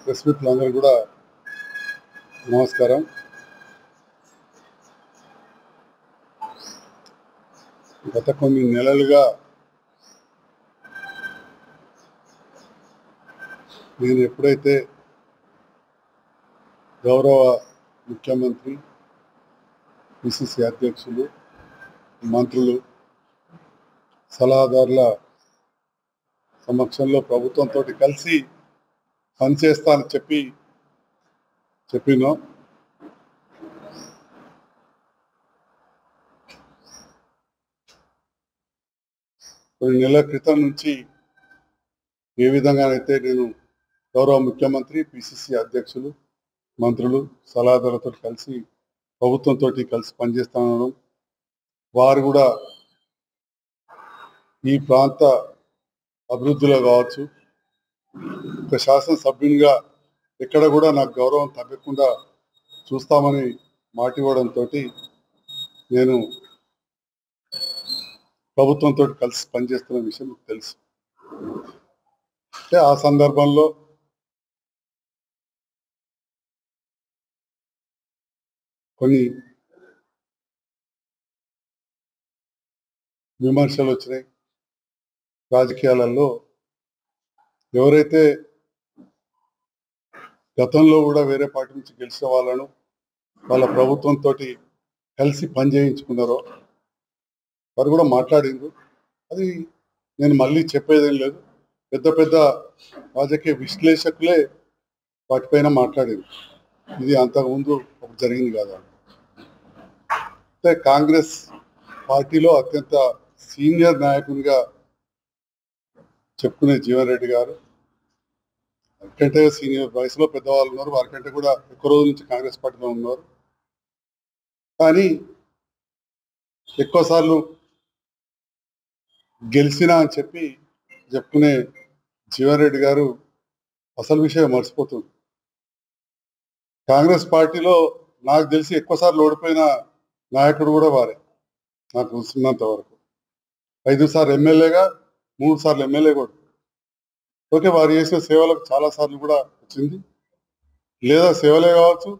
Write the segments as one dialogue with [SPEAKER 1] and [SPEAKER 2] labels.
[SPEAKER 1] Press మిత్రులందరూ కూడా నమస్కారం. గత కొన్ని నెలలుగా నేను ఎప్పుడైతే గౌరవ ముఖ్యమంత్రి, పిసిసి అధ్యక్షులు, మంత్రులు, సలహాదారుల సమక్షంలో ప్రభుత్వంతో కలిసి పనిచేస్తానని చెప్పినో కొన్ని నెలల క్రితం నుంచి ఏ విధంగానైతే నేను గౌరవ ముఖ్యమంత్రి, పిసిసి అధ్యక్షులు, మంత్రులు, సలహాదారులతో కలిసి ప్రభుత్వంతో కలిసి పనిచేస్తానడం, వారు కూడా ఈ ప్రాంత అభివృద్ధిలో కావచ్చు, ఒక శాసనసభ్యునిగా ఎక్కడ కూడా నాకు గౌరవం తగ్గకుండా చూస్తామని మాట ఇవ్వడంతో నేను ప్రభుత్వంతో కలిసి పనిచేస్తున్న విషయం మీకు తెలుసు. అంటే ఆ సందర్భంలో కొన్ని విమర్శలు వచ్చినాయి. రాజకీయాలలో ఎవరైతే గతంలో కూడా వేరే పార్టీ నుంచి గెలిచిన వాళ్ళ ప్రభుత్వంతో కలిసి పనిచేయించుకున్నారో వారు కూడా మాట్లాడిండ్రు. అది నేను మళ్ళీ చెప్పేదేం లేదు. పెద్ద పెద్ద రాజకీయ విశ్లేషకులే వాటిపైన మాట్లాడింది. ఇది అంతకుముందు ఒకటి జరిగింది కాదా. అంటే కాంగ్రెస్ పార్టీలో అత్యంత సీనియర్ నాయకునిగా చెప్పుకునే జీవన్ రెడ్డి గారు, వారికంటే సీనియర్ వయసులో పెద్దవాళ్ళు ఉన్నారు, వారికంటే కూడా ఎక్కువ రోజుల నుంచి కాంగ్రెస్ పార్టీలో ఉన్నారు. కానీ ఎక్కువసార్లు గెలిచినా అని చెప్పుకునే జీవన్ రెడ్డి గారు అసలు విషయం మర్చిపోతుంది. కాంగ్రెస్ పార్టీలో నాకు తెలిసి ఎక్కువసార్లు ఓడిపోయిన నాయకుడు కూడా వారే, నాకు తెలిసినంత వరకు. 5 సార్లు ఎమ్మెల్యేగా, 3 సార్లు ఎమ్మెల్యే కూడా. ఓకే, వారు చేసిన సేవలకు చాలా సార్లు కూడా వచ్చింది, లేదా సేవలే కావచ్చు,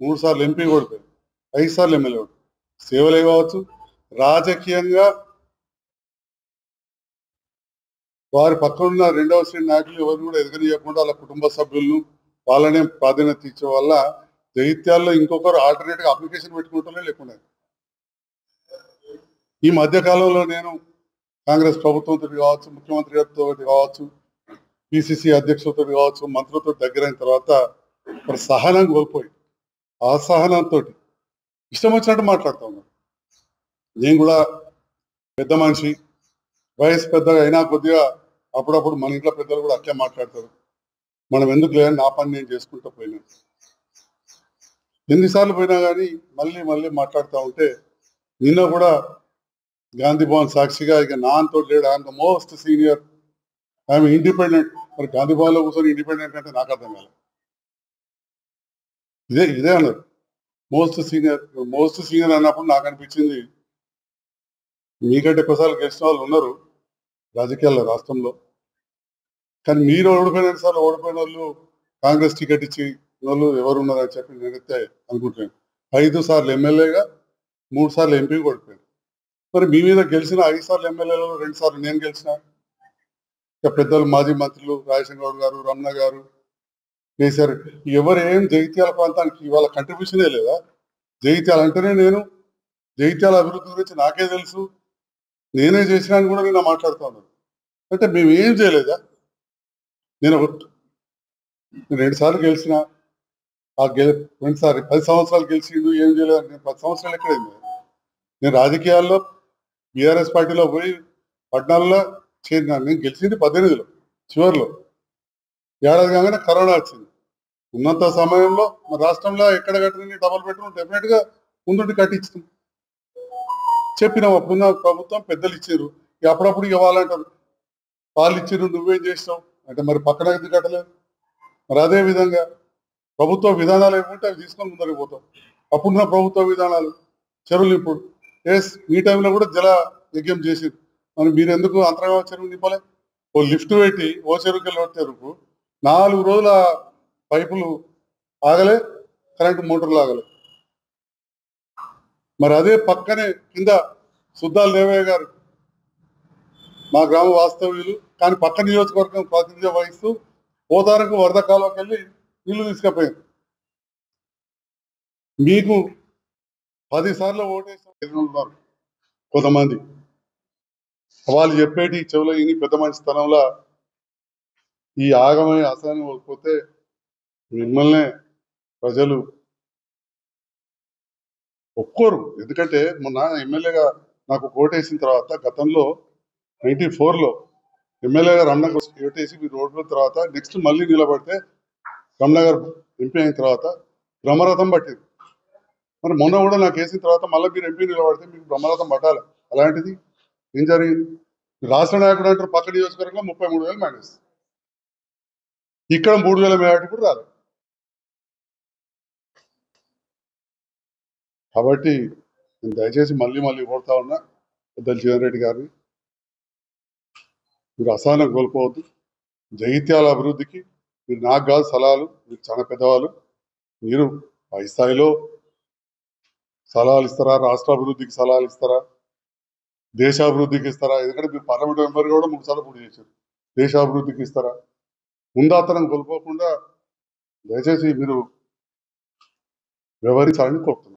[SPEAKER 1] 3 సార్లు ఎంపీ ఓడిపోయింది, 5 సార్లు ఎమ్మెల్యే ఓడిపోయింది. సేవలే కావచ్చు, రాజకీయంగా వారి పక్కనున్న రెండవ శ్రేణి నాయకులు ఎవరిని కూడా ఎదగనియకుండా వాళ్ళ కుటుంబ సభ్యులను వాళ్ళనే ప్రాధాన్యత ఇచ్చే వల్ల జగిత్యాల్లో ఇంకొకరు ఆల్టర్నేట్గా అప్లికేషన్ పెట్టుకుంటూనే లేకుండా. ఈ మధ్య కాలంలో నేను కాంగ్రెస్ ప్రభుత్వంతో కావచ్చు, ముఖ్యమంత్రి గారితో కావచ్చు, పిసిసి అధ్యక్షులతో కావచ్చు, మంత్రులతో దగ్గరైన తర్వాత మరి సహనం కోల్పోయి అసహనంతో ఇష్టం వచ్చినట్టు మాట్లాడుతూ ఉన్నారు. నేను కూడా పెద్ద మనిషి, వయసు పెద్దగా అయినా కొద్దిగా అప్పుడప్పుడు మన ఇంట్లో పెద్దలు కూడా అట్లే మాట్లాడతారు. మనం ఎందుకు లేదని నా పని నేను చేసుకుంటూ పోయినా, ఎన్నిసార్లు పోయినా కానీ మళ్ళీ మాట్లాడుతూ ఉంటే, నిన్న కూడా గాంధీ భవన్ సాక్షిగా ఇక నాతో లేడు, ఆయన మోస్ట్ సీనియర్, ఆమె ఇండిపెండెంట్. మరి గాంధీ భవన్లో కూర్చొని ఇండిపెండెంట్ అంటే నాకు అర్థం కాలేదు. ఇదే అన్నారు మోస్ట్ సీనియర్ అన్నప్పుడు నాకు అనిపించింది, మీకంటే ఎక్కువసార్లు గెలిచిన వాళ్ళు ఉన్నారు రాజకీయాల్లో రాష్ట్రంలో, కానీ మీరు ఓడిపోయిన వాళ్ళు కాంగ్రెస్ టికెట్ ఇచ్చి వాళ్ళు ఎవరు ఉన్నారని చెప్పి నేనైతే అనుకుంటున్నాను. 5 సార్లు ఎమ్మెల్యేగా, 3 సార్లు ఎంపీ ఓడిపోయాను. మరి మీ మీద గెలిచిన 5 సార్లు ఎమ్మెల్యేలలో 2 సార్లు నేను గెలిచిన. ఇక పెద్దలు మాజీ మంత్రులు రాజశేఖర గౌడ్ గారు, రమణ గారు, కేసీఆర్, ఎవరేం జగిత్యాల ప్రాంతానికి ఇవాళ కంట్రిబ్యూషనే లేదా? జగిత్యాల అంటేనే నేను, జగిత్యాల అభివృద్ధి గురించి నాకే తెలుసు, నేనే చేసినాను కూడా నేను మాట్లాడుతూ ఉన్నాను. అంటే మేము ఏం చేయలేదా? నేను 2 సార్లు గెలిచిన, ఆ 2 సార్లు 10 సంవత్సరాలు గెలిచిండు, ఏం చేయలేదు. నేను 10 సంవత్సరాలు ఎక్కడైంది? నేను రాజకీయాల్లో బీఆర్ఎస్ పార్టీలో పోయి 14లో చేరినాను. నేను గెలిచింది 18లో చివరిలో, ఏడాది కాగానే కరోనా వచ్చింది. ఉన్నంత సమయంలో మన రాష్ట్రంలో ఎక్కడ కట్టిన డబుల్ బెడ్రూమ్ డెఫినెట్గా ముందుండి కట్టించాం. చెప్పినాం, అప్పుడున్న ప్రభుత్వం పెద్దలు ఇచ్చారు. అప్పుడప్పుడు ఇవ్వాలంటారు, వాళ్ళు ఇచ్చారు, నువ్వేం చేసినావు అంటే మరి పక్కన ఎందుకు కట్టలేదు? మరి అదే విధంగా ప్రభుత్వ విధానాలు ఏమంటే అవి తీసుకొని ముందరికి పోతాం. అప్పుడున్న ప్రభుత్వ విధానాలు, చెరువులు ఇప్పుడు మీ టైంలో కూడా జల యజ్ఞం చేసింది. మరి మీరు ఎందుకు అంతరంగా చెరువు నింపలే? ఓ లిఫ్ట్ పెట్టి ఓ చెరువుకి వెళ్ళి చెరువుకు 4 రోజుల పైపులు ఆగలే, కరెంటు మోటార్లు ఆగలే. మరి అదే పక్కనే కింద సుద్దాల దేవయ్య గారు మా గ్రామ వాస్తవ్యులు, కానీ పక్క నియోజకవర్గం ప్రాతినిధ్యం వహిస్తూ పోతారకు వరద కాలువకి వెళ్ళి నీళ్లు తీసుకుపోయారు. మీకు 10 సార్లు ఓటేసిన ఉన్నారు కొంతమంది. వాళ్ళు చెప్పేటి చెవులో ఇని పెద్ద మంచి స్థలంలో ఈ ఆగమై అసహనం కోల్పోతే మిమ్మల్నే ప్రజలు ఒప్పుకోరు. ఎందుకంటే మొన్న ఎమ్మెల్యేగా నాకు ఓటేసిన తర్వాత గతంలో 94లో ఎమ్మెల్యేగా రమణ ఓటేసి మీరు ఓడిపోయిన తర్వాత నెక్స్ట్ మళ్ళీ నిలబడితే రమణ గారు ఎంపీ అయిన తర్వాత బ్రహ్మరథం పట్టింది. మరి మొన్న కూడా నాకు వేసిన తర్వాత మళ్ళీ మీరు ఎంపీ నిలబడితే మీకు బ్రహ్మరథం పట్టాలి. అలాంటిది ఏం జరిగింది? రాష్ట్ర నాయకుడు అంటారు పక్క నియోజకవర్గంలో 33,000 మైనస్, ఇక్కడ 3,000 మేడాటి కూడా రాలేదు. కాబట్టి నేను దయచేసి మళ్ళీ మళ్ళీ కోరుతా ఉన్నా పెద్దలు జీవన్ రెడ్డి గారిని, మీరు అసహనం కోల్పోవద్దు. జగిత్యాల అభివృద్ధికి మీరు నాకు కాదు సలహాలు, మీరు చాలా పెద్దవాళ్ళు, మీరు పై స్థాయిలో సలహాలు ఇస్తారా, రాష్ట్ర అభివృద్ధికి సలహాలు ఇస్తారా, దేశాభివృద్ధికి ఇస్తారా? ఎందుకంటే మీరు పార్లమెంట్ మెంబర్ కూడా 3 సార్లు పోటీ చేశారు. దేశాభివృద్ధికి ఇస్తారా? ముందాతనం కోల్పోకుండా దయచేసి మీరు వ్యవహరించాలని కోరుతున్నాను.